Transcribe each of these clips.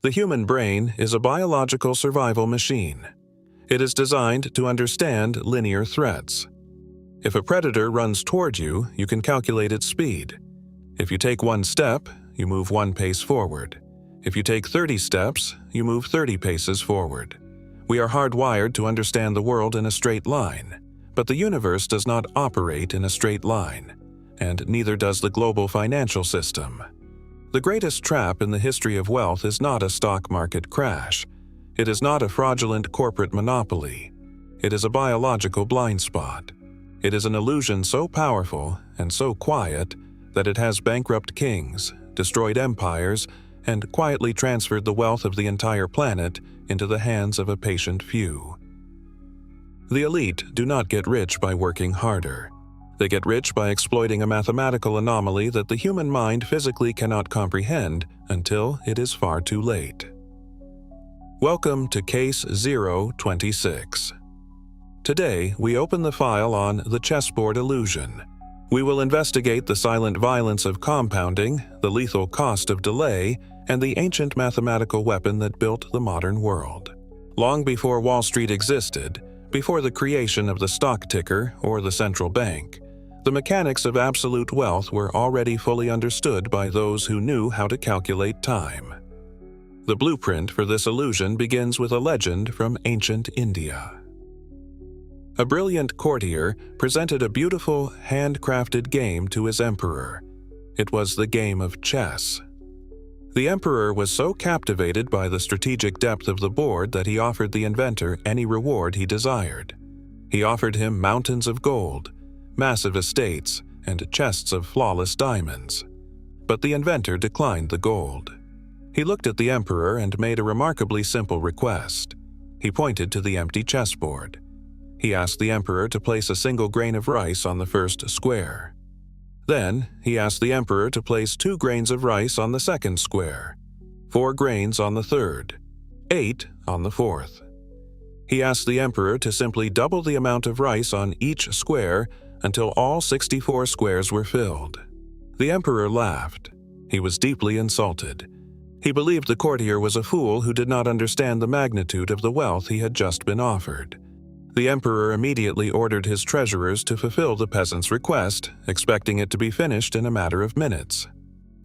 The human brain is a biological survival machine. It is designed to understand linear threats. If a predator runs toward you, you can calculate its speed. If you take 1 step, you move 1 pace forward. If you take 30 steps, you move 30 paces forward. We are hardwired to understand the world in a straight line, but the universe does not operate in a straight line, and neither does the global financial system. The greatest trap in the history of wealth is not a stock market crash. It is not a fraudulent corporate monopoly. It is a biological blind spot. It is an illusion so powerful and so quiet that it has bankrupt kings, destroyed empires, and quietly transferred the wealth of the entire planet into the hands of a patient few. The elite do not get rich by working harder. They get rich by exploiting a mathematical anomaly that the human mind physically cannot comprehend until it is far too late. Welcome to Case 026. Today, we open the file on the chessboard illusion. We will investigate the silent violence of compounding, the lethal cost of delay, and the ancient mathematical weapon that built the modern world. Long before Wall Street existed, before the creation of the stock ticker or the central bank, the mechanics of absolute wealth were already fully understood by those who knew how to calculate time. The blueprint for this illusion begins with a legend from ancient India. A brilliant courtier presented a beautiful, handcrafted game to his emperor. It was the game of chess. The emperor was so captivated by the strategic depth of the board that he offered the inventor any reward he desired. He offered him mountains of gold, massive estates, and chests of flawless diamonds. But the inventor declined the gold. He looked at the emperor and made a remarkably simple request. He pointed to the empty chessboard. He asked the emperor to place a single grain of rice on the first square. Then, he asked the emperor to place 2 grains of rice on the second square, 4 grains on the third, 8 on the fourth. He asked the emperor to simply double the amount of rice on each square until all 64 squares were filled. The emperor laughed. He was deeply insulted. He believed the courtier was a fool who did not understand the magnitude of the wealth he had just been offered. The emperor immediately ordered his treasurers to fulfill the peasant's request, expecting it to be finished in a matter of minutes.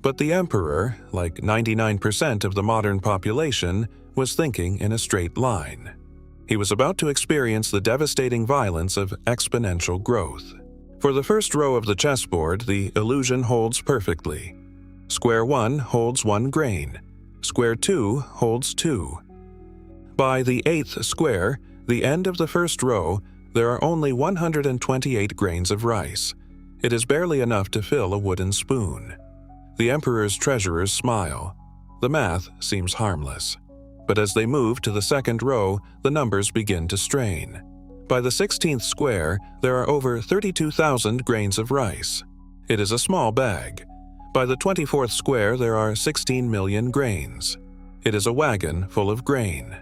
But the emperor, like 99% of the modern population, was thinking in a straight line. He was about to experience the devastating violence of exponential growth. For the first row of the chessboard, the illusion holds perfectly. Square 1 holds 1 grain. Square 2 holds 2. By the 8th square, the end of the first row, there are only 128 grains of rice. It is barely enough to fill a wooden spoon. The emperor's treasurers smile. The math seems harmless. But as they move to the second row, the numbers begin to strain. By the 16th square, there are over 32,000 grains of rice. It is a small bag. By the 24th square, there are 16 million grains. It is a wagon full of grain.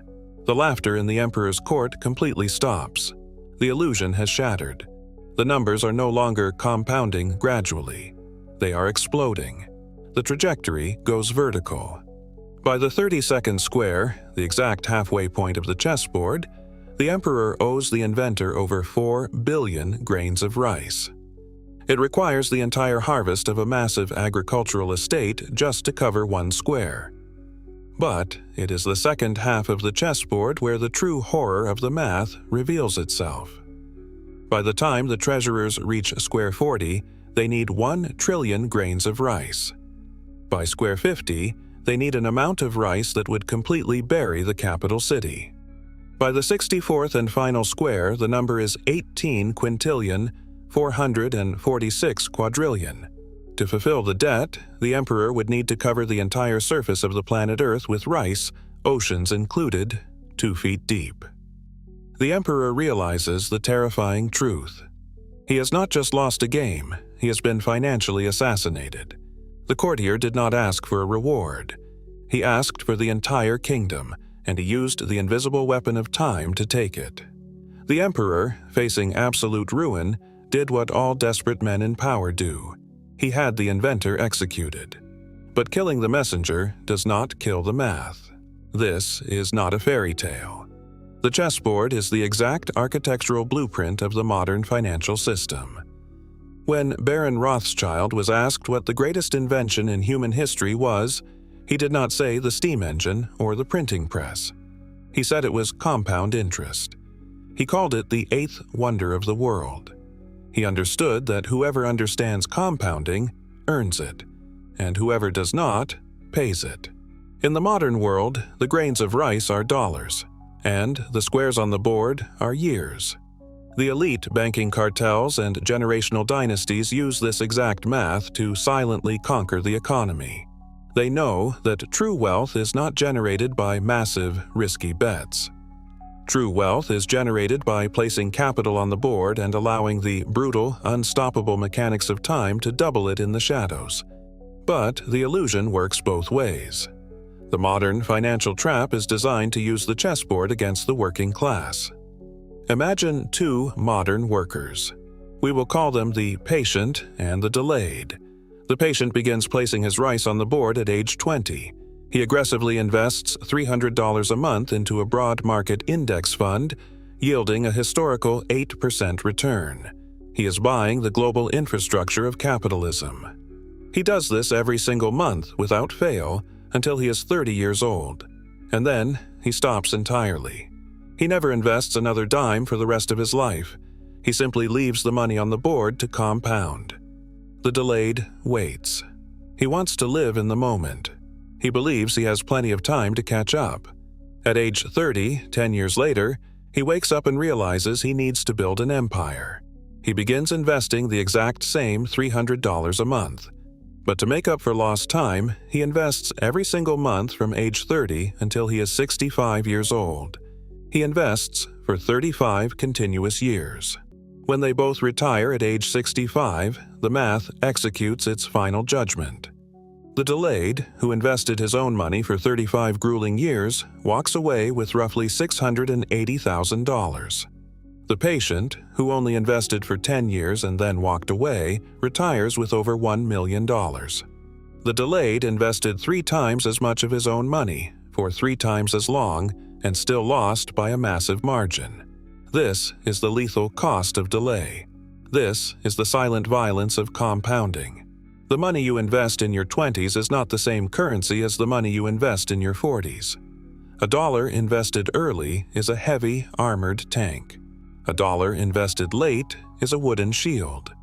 The laughter in the emperor's court completely stops. The illusion has shattered. The numbers are no longer compounding gradually. They are exploding. The trajectory goes vertical. By the 32nd square, the exact halfway point of the chessboard, the emperor owes the inventor over 4 billion grains of rice. It requires the entire harvest of a massive agricultural estate just to cover 1 square. But it is the second half of the chessboard where the true horror of the math reveals itself. By the time the treasurers reach square 40, they need 1 trillion grains of rice. By square 50, they need an amount of rice that would completely bury the capital city. By the 64th and final square, the number is 18 quintillion, 446 quadrillion. To fulfill the debt, the emperor would need to cover the entire surface of the planet Earth with rice, oceans included, 2 feet deep. The emperor realizes the terrifying truth. He has not just lost a game, he has been financially assassinated. The courtier did not ask for a reward. He asked for the entire kingdom, and he used the invisible weapon of time to take it. The emperor, facing absolute ruin, did what all desperate men in power do. He had the inventor executed. But killing the messenger does not kill the math. This is not a fairy tale. The chessboard is the exact architectural blueprint of the modern financial system. When Baron Rothschild was asked what the greatest invention in human history was, he did not say the steam engine or the printing press. He said it was compound interest. He called it the eighth wonder of the world. He understood that whoever understands compounding earns it, and whoever does not pays it. In the modern world, the grains of rice are dollars, and the squares on the board are years. The elite banking cartels and generational dynasties use this exact math to silently conquer the economy. They know that true wealth is not generated by massive, risky bets. True wealth is generated by placing capital on the board and allowing the brutal, unstoppable mechanics of time to double it in the shadows. But the illusion works both ways. The modern financial trap is designed to use the chessboard against the working class. Imagine two modern workers. We will call them the patient and the delayed. The patient begins placing his rice on the board at age 20. He aggressively invests $300 a month into a broad market index fund, yielding a historical 8% return. He is buying the global infrastructure of capitalism. He does this every single month without fail until he is 30 years old, and then he stops entirely. He never invests another dime for the rest of his life. He simply leaves the money on the board to compound. The delayed waits. He wants to live in the moment. He believes he has plenty of time to catch up. At age 30, 10 years later, he wakes up and realizes he needs to build an empire. He begins investing the exact same $300 a month. But to make up for lost time, he invests every single month from age 30 until he is 65 years old. He invests for 35 continuous years. When they both retire at age 65, the math executes its final judgment. The delayed, who invested his own money for 35 grueling years, walks away with roughly $680,000. The patient, who only invested for 10 years and then walked away, retires with over $1 million. The delayed invested 3 times as much of his own money, for 3 times as long, and still lost by a massive margin. This is the lethal cost of delay. This is the silent violence of compounding. The money you invest in your 20s is not the same currency as the money you invest in your 40s. A dollar invested early is a heavy, armored tank. A dollar invested late is a wooden shield.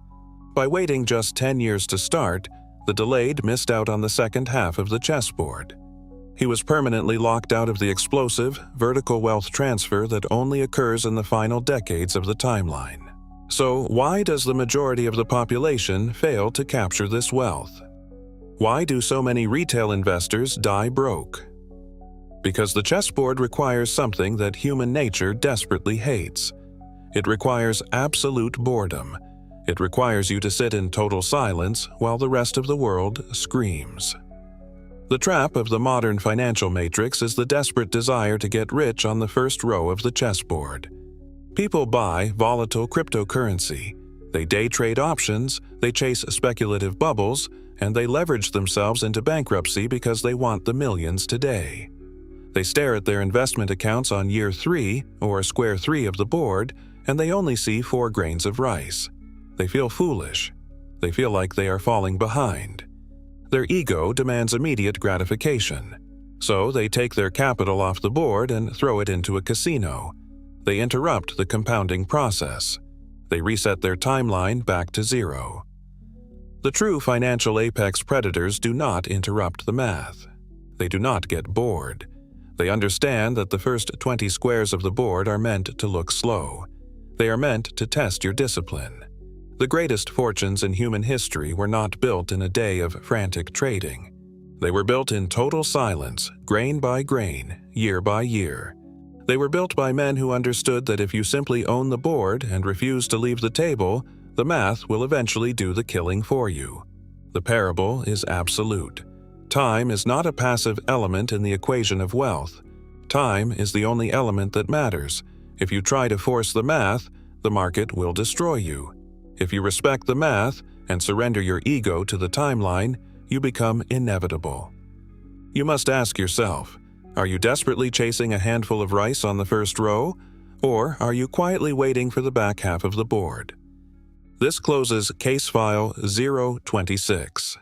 By waiting just 10 years to start, the delayed missed out on the second half of the chessboard. He was permanently locked out of the explosive, vertical wealth transfer that only occurs in the final decades of the timeline. So why does the majority of the population fail to capture this wealth? Why do so many retail investors die broke? Because the chessboard requires something that human nature desperately hates. It requires absolute boredom. It requires you to sit in total silence while the rest of the world screams. The trap of the modern financial matrix is the desperate desire to get rich on the first row of the chessboard. People buy volatile cryptocurrency. They day trade options, they chase speculative bubbles, and they leverage themselves into bankruptcy because they want the millions today. They stare at their investment accounts on year 3 or square 3 of the board, and they only see 4 grains of rice. They feel foolish. They feel like they are falling behind. Their ego demands immediate gratification. So they take their capital off the board and throw it into a casino. They interrupt the compounding process. They reset their timeline back to 0. The true financial apex predators do not interrupt the math. They do not get bored. They understand that the first 20 squares of the board are meant to look slow. They are meant to test your discipline. The greatest fortunes in human history were not built in a day of frantic trading. They were built in total silence, grain by grain, year by year. They were built by men who understood that if you simply own the board and refuse to leave the table, the math will eventually do the killing for you. The parable is absolute. Time is not a passive element in the equation of wealth. Time is the only element that matters. If you try to force the math, the market will destroy you. If you respect the math and surrender your ego to the timeline, you become inevitable. You must ask yourself, Are you desperately chasing a handful of rice on the first row, or are you quietly waiting for the back half of the board? This closes case file 026.